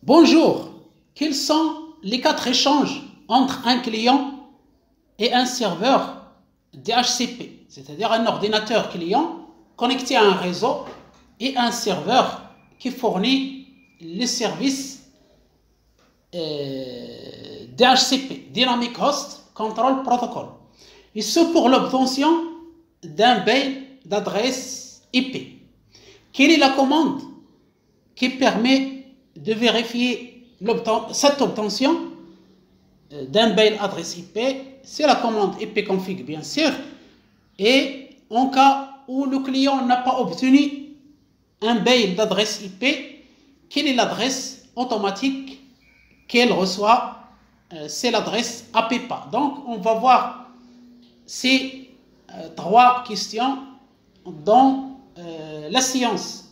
Bonjour, quels sont les 4 échanges entre un client et un serveur DHCP, c'est-à-dire un ordinateur client connecté à un réseau et un serveur qui fournit les services DHCP, Dynamic Host Control Protocol, et ce pour l'obtention d'un bail d'adresse IP. Quelle est la commande qui permet de vérifier cette obtention d'un bail adresse IP? C'est la commande ipconfig, bien sûr. Et en cas où le client n'a pas obtenu un bail d'adresse IP, quelle est l'adresse automatique qu'elle reçoit? C'est l'adresse APPA. Donc, on va voir ces 3 questions dans la science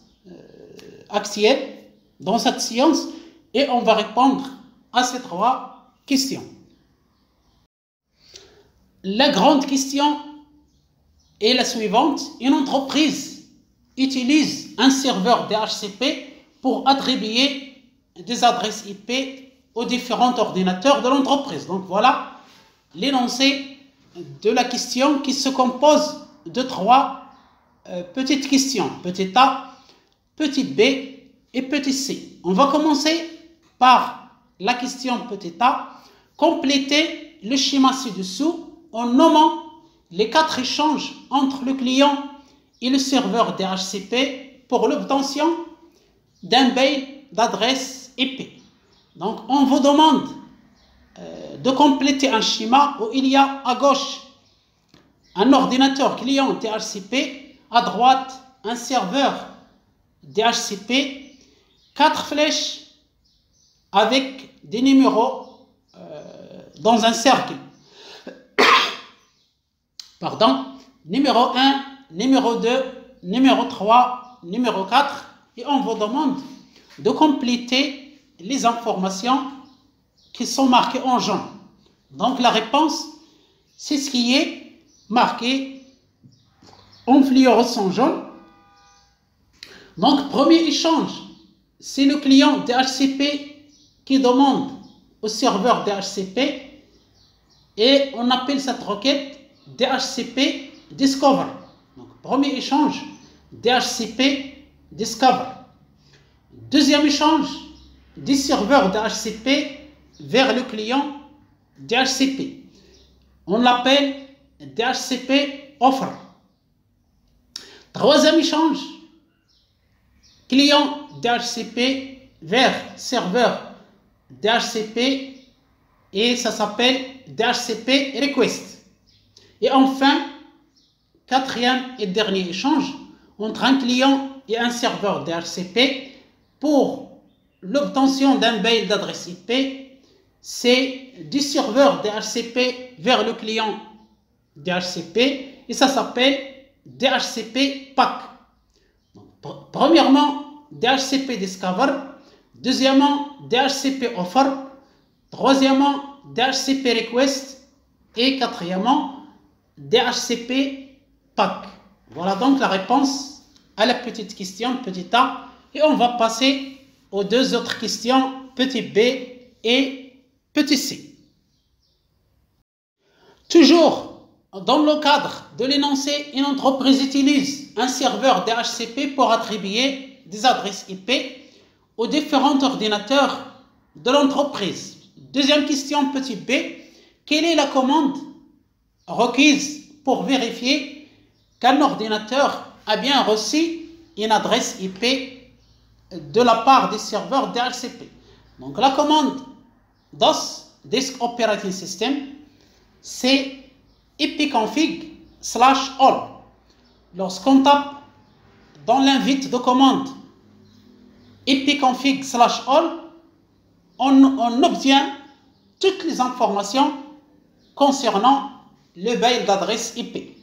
actuelle, dans cette science, et on va répondre à ces 3 questions. La grande question est la suivante. Une entreprise utilise un serveur DHCP pour attribuer des adresses IP aux différents ordinateurs de l'entreprise. Donc voilà l'énoncé de la question qui se compose de 3 petites questions. Petit a, petit b et petit c. On va commencer par la question petit a. Compléter le schéma ci-dessous en nommant les 4 échanges entre le client et le serveur DHCP pour l'obtention d'un bail d'adresse IP. Donc, on vous demande de compléter un schéma où il y a à gauche un ordinateur client DHCP, à droite un serveur DHCP, 4 flèches avec des numéros dans un cercle. Pardon, numéro 1, numéro 2, numéro 3, numéro 4, et on vous demande de compléter les informations qui sont marquées en jaune. Donc la réponse, c'est ce qui est marqué en fluorescent jaune. Donc premier échange, c'est le client DHCP qui demande au serveur DHCP, et on appelle cette requête DHCP Discover. Donc, premier échange, DHCP Discover. Deuxième échange, des serveurs DHCP vers le client DHCP. On l'appelle DHCP Offer. Troisième échange, client DHCP vers serveur DHCP, et ça s'appelle DHCP Request. Et enfin, quatrième et dernier échange entre un client et un serveur DHCP pour l'obtention d'un bail d'adresse IP, c'est du serveur DHCP vers le client DHCP, et ça s'appelle DHCP PAC. Donc, premièrement, DHCP Discover, deuxièmement, DHCP Offer, troisièmement, DHCP Request, et quatrièmement, DHCP PAC. Voilà donc la réponse à la petite question petit a, et on va passer aux 2 autres questions petit b et petit c. Toujours dans le cadre de l'énoncé, une entreprise utilise un serveur DHCP pour attribuer des adresses IP aux différents ordinateurs de l'entreprise. Deuxième question petit b, quelle est la commande requise pour vérifier qu'un ordinateur a bien reçu une adresse IP de la part des serveurs DHCP? Donc la commande DOS, Disk Operating System, c'est ipconfig/all. Lorsqu'on tape dans l'invite de commande ipconfig/all, on obtient toutes les informations concernant le bail d'adresse IP,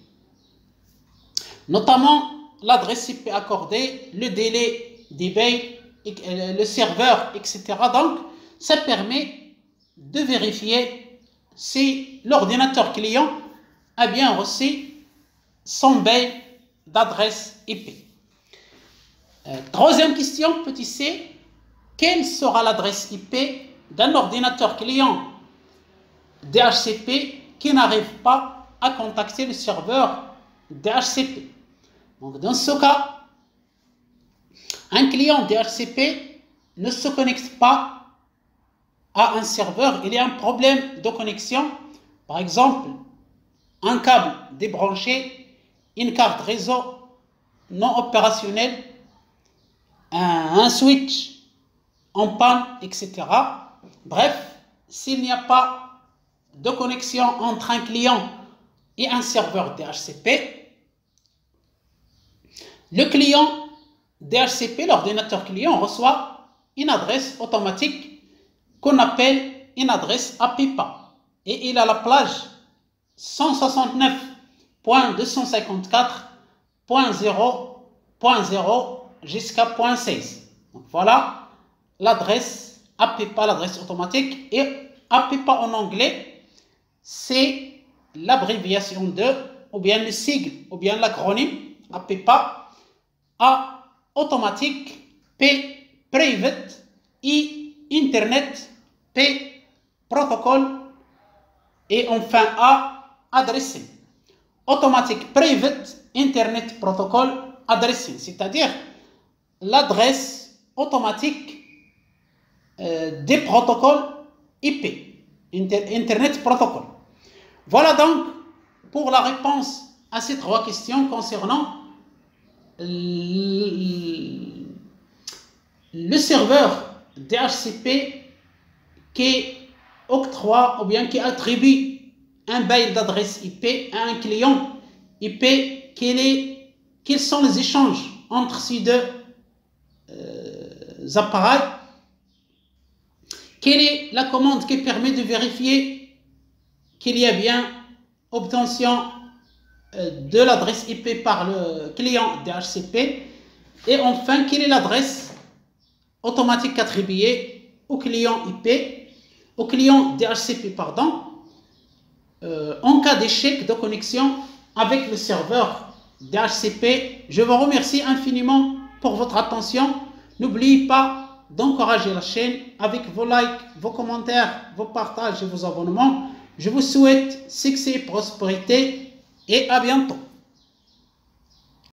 notamment l'adresse IP accordée, le délai des bails, le serveur, etc. Donc, ça permet de vérifier si l'ordinateur client a bien reçu son bail d'adresse IP. Troisième question, petit c, quelle sera l'adresse IP d'un ordinateur client DHCP qui n'arrive pas à contacter le serveur DHCP. Donc dans ce cas, un client DHCP ne se connecte pas à un serveur. Il y a un problème de connexion, par exemple un câble débranché, une carte réseau non opérationnelle, un switch en panne, etc. Bref, s'il n'y a pas de connexion entre un client et un serveur DHCP, le client DHCP, l'ordinateur client, reçoit une adresse automatique qu'on appelle une adresse APIPA. Et il a la plage 169.254.0.0 jusqu'à 0.16. Donc voilà l'adresse APIPA, l'adresse automatique. Et APIPA en anglais, c'est l'abréviation de, ou bien le sigle, ou bien l'acronyme APIPA. A, automatique, P, private, I, internet, P, protocole, et enfin A, addressing. Automatique, private, internet, protocole, addressing, c'est-à-dire l'adresse automatique des protocoles IP, internet protocole. Voilà donc pour la réponse à ces trois questions concernant le serveur DHCP qui octroie ou bien qui attribue un bail d'adresse IP à un client IP. Quels sont les échanges entre ces deux appareils? Quelle est la commande qui permet de vérifier qu'il y a bien obtention de l'adresse IP par le client DHCP? Et enfin, quelle est l'adresse automatique attribuée au client IP, au client DHCP, pardon, en cas d'échec de connexion avec le serveur DHCP. Je vous remercie infiniment pour votre attention. N'oubliez pas d'encourager la chaîne avec vos likes, vos commentaires, vos partages et vos abonnements. Je vous souhaite succès et prospérité et à bientôt.